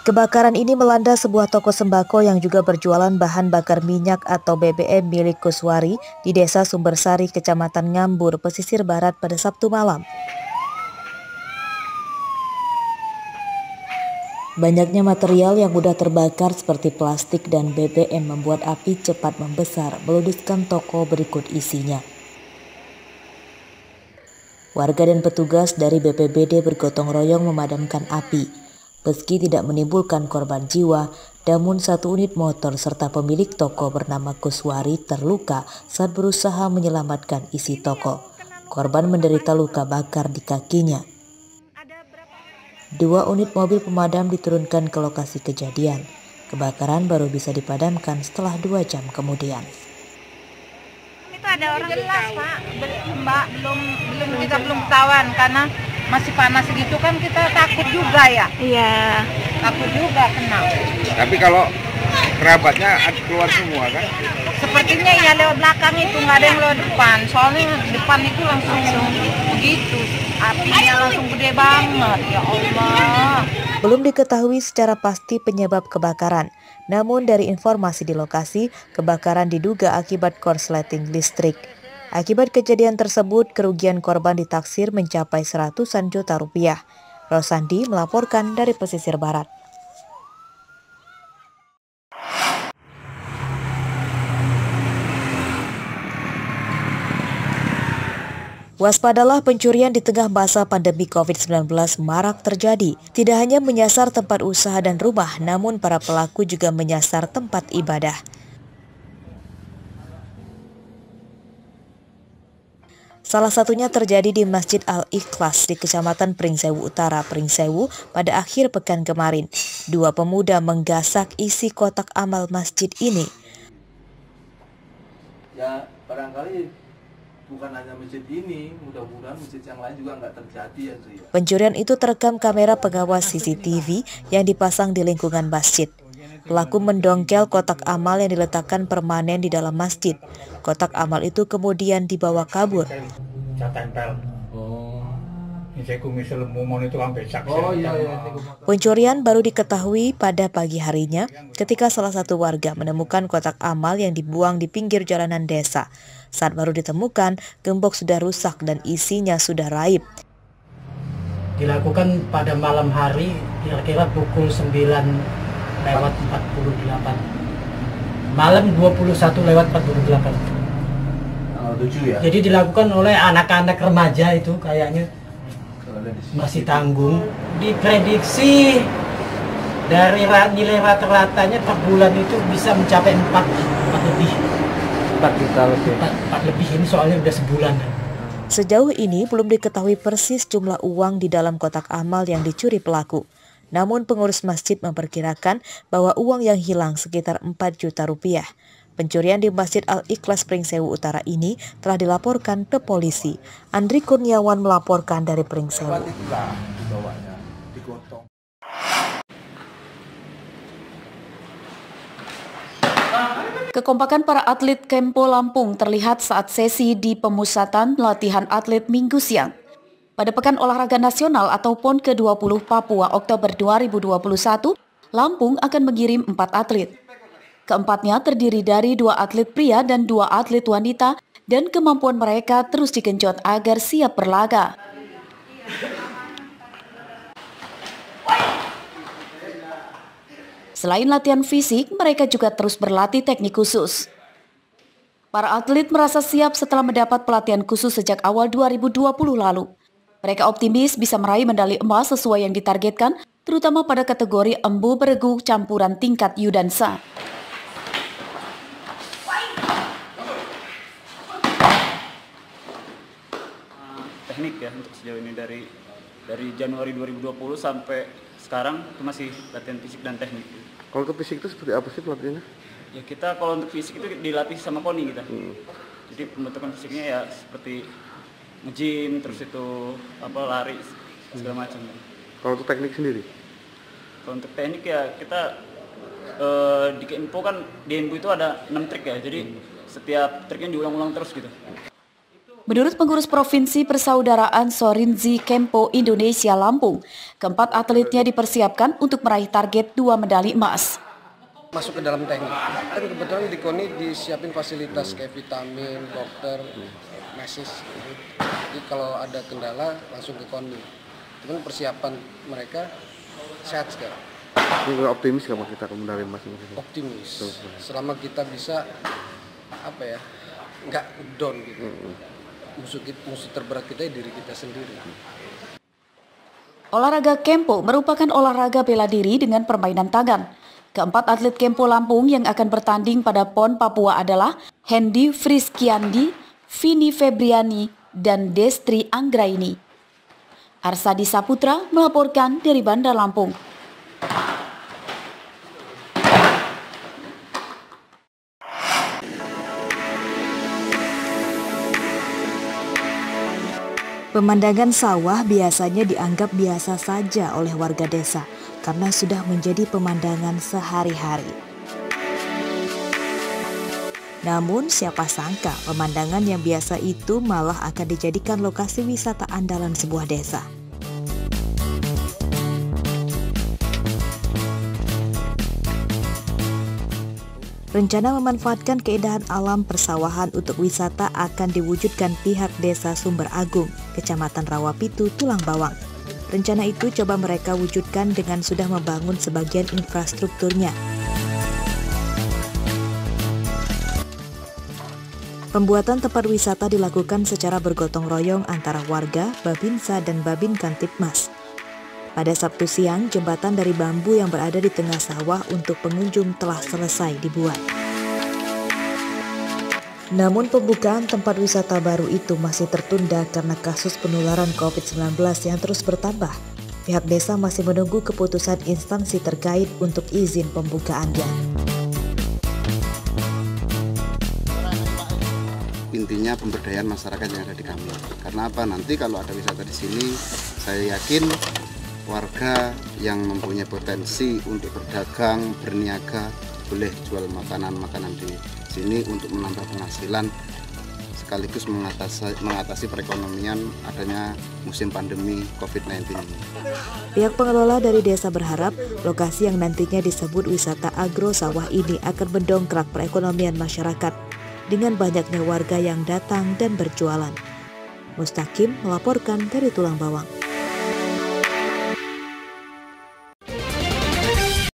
Kebakaran ini melanda sebuah toko sembako yang juga berjualan bahan bakar minyak atau BBM milik Kuswari di Desa Sumbersari, Kecamatan Ngambur, pesisir barat pada Sabtu malam. Banyaknya material yang mudah terbakar seperti plastik dan BBM membuat api cepat membesar, meludeskan toko berikut isinya. Warga dan petugas dari BPBD bergotong royong memadamkan api. Meski tidak menimbulkan korban jiwa, namun satu unit motor serta pemilik toko bernama Kuswari terluka saat berusaha menyelamatkan isi toko. Korban menderita luka bakar di kakinya. 2 unit mobil pemadam diturunkan ke lokasi kejadian. Kebakaran baru bisa dipadamkan setelah 2 jam kemudian. Itu ada orang jelas, Pak. Mbak, kita belum ketahuan karena masih panas gitu kan, kita takut juga ya. Iya. Takut juga kena. Tapi kalau kerabatnya keluar semua kan? Sepertinya ya lewat belakang itu, nggak ada yang lewat depan. Soalnya depan itu langsung begitu. Apinya langsung gede banget, ya Allah. Belum diketahui secara pasti penyebab kebakaran. Namun dari informasi di lokasi, kebakaran diduga akibat korsleting listrik. Akibat kejadian tersebut, kerugian korban ditaksir mencapai seratusan juta rupiah. Rosandi melaporkan dari pesisir barat. Waspadalah pencurian di tengah masa pandemi COVID-19 marak terjadi. Tidak hanya menyasar tempat usaha dan rumah, namun para pelaku juga menyasar tempat ibadah. Salah satunya terjadi di Masjid Al-Ikhlas di Kecamatan Pringsewu Utara, Pringsewu pada akhir pekan kemarin. 2 pemuda menggasak isi kotak amal masjid ini. Ya barangkali bukan hanya masjid ini, mudah-mudahan masjid yang lain juga nggak terjadi ya. Pencurian itu terekam kamera pengawas CCTV yang dipasang di lingkungan masjid. Pelaku mendongkel kotak amal yang diletakkan permanen di dalam masjid. Kotak amal itu kemudian dibawa kabur. Pencurian baru diketahui pada pagi harinya ketika salah satu warga menemukan kotak amal yang dibuang di pinggir jalanan desa. Saat baru ditemukan, gembok sudah rusak dan isinya sudah raib. Dilakukan pada malam hari, kira-kira pukul 9 lewat 48. Malam 21 lewat 48. Tanggal 7 ya? Jadi dilakukan oleh anak-anak remaja itu kayaknya masih tanggung. Diprediksi dari nilai rata-ratanya per bulan itu bisa mencapai 4 lebih. 4 juta lebih. 4 lebih, ini soalnya udah sebulan. Sejauh ini belum diketahui persis jumlah uang di dalam kotak amal yang dicuri pelaku. Namun pengurus masjid memperkirakan bahwa uang yang hilang sekitar 4 juta rupiah. Pencurian di Masjid Al-Ikhlas Pringsewu Utara ini telah dilaporkan ke polisi. Andri Kurniawan melaporkan dari Pringsewu. Kekompakan para atlet Kempo Lampung terlihat saat sesi di pemusatan latihan atlet Minggu siang. Pada Pekan Olahraga Nasional atau PON ke-20 Papua Oktober 2021, Lampung akan mengirim 4 atlet. Keempatnya terdiri dari 2 atlet pria dan 2 atlet wanita, dan kemampuan mereka terus digenjot agar siap berlaga. Selain latihan fisik, mereka juga terus berlatih teknik khusus. Para atlet merasa siap setelah mendapat pelatihan khusus sejak awal 2020 lalu. Mereka optimis bisa meraih medali emas sesuai yang ditargetkan, terutama pada kategori embu beregu campuran tingkat Yudansa. Teknik ya untuk sejauh ini dari Januari 2020 sampai sekarang itu masih latihan fisik dan teknik. Kalau untuk fisik itu seperti apa sih pelatihannya? Ya kita kalau untuk fisik itu dilatih sama KONI kita. Jadi pembentukan fisiknya ya seperti nge-gym, terus itu lari segala macam. Kalau untuk teknik sendiri? Kalau untuk teknik ya kita di Kempo kan di Embu itu ada 6 trik ya. Jadi setiap triknya diulang-ulang terus gitu. Menurut pengurus Provinsi Persaudaraan Sorinzi Kempo Indonesia Lampung, keempat atletnya dipersiapkan untuk meraih target 2 medali emas. Masuk ke dalam teknik. Dan kebetulan di KONI disiapin fasilitas kayak vitamin, dokter, mesis. Jadi kalau ada kendala langsung ke KONI. Cuman persiapan mereka sehat sekarang. Ini optimis kalau kita medali emas? Optimis. Selama kita bisa nggak down gitu. Musuh terberat kita diri kita sendiri. Olahraga Kempo merupakan olahraga bela diri dengan permainan tangan. Keempat atlet Kempo Lampung yang akan bertanding pada PON Papua adalah Hendy Friskiandi, Vini Febriani, dan Destri Anggraini. Arsadi Saputra melaporkan dari Bandar Lampung. Pemandangan sawah biasanya dianggap biasa saja oleh warga desa karena sudah menjadi pemandangan sehari-hari. Namun siapa sangka pemandangan yang biasa itu malah akan dijadikan lokasi wisata andalan sebuah desa. Rencana memanfaatkan keindahan alam persawahan untuk wisata akan diwujudkan pihak Desa Sumber Agung, Kecamatan Rawapitu, Tulang Bawang. Rencana itu coba mereka wujudkan dengan sudah membangun sebagian infrastrukturnya. Pembuatan tempat wisata dilakukan secara bergotong royong antara warga, Babinsa, dan Babin Kantipmas. Pada Sabtu siang, jembatan dari bambu yang berada di tengah sawah untuk pengunjung telah selesai dibuat. Namun pembukaan tempat wisata baru itu masih tertunda karena kasus penularan COVID-19 yang terus bertambah. Pihak desa masih menunggu keputusan instansi terkait untuk izin pembukaannya. Intinya pemberdayaan masyarakat yang ada di kami. Karena apa? Nanti kalau ada wisata di sini, saya yakin warga yang mempunyai potensi untuk berdagang, berniaga, boleh jual makanan-makanan di sini untuk menambah penghasilan sekaligus mengatasi perekonomian adanya musim pandemi COVID-19 ini. Pihak pengelola dari desa berharap lokasi yang nantinya disebut wisata agro sawah ini akan mendongkrak perekonomian masyarakat dengan banyaknya warga yang datang dan berjualan. Mustaqim melaporkan dari Tulang Bawang.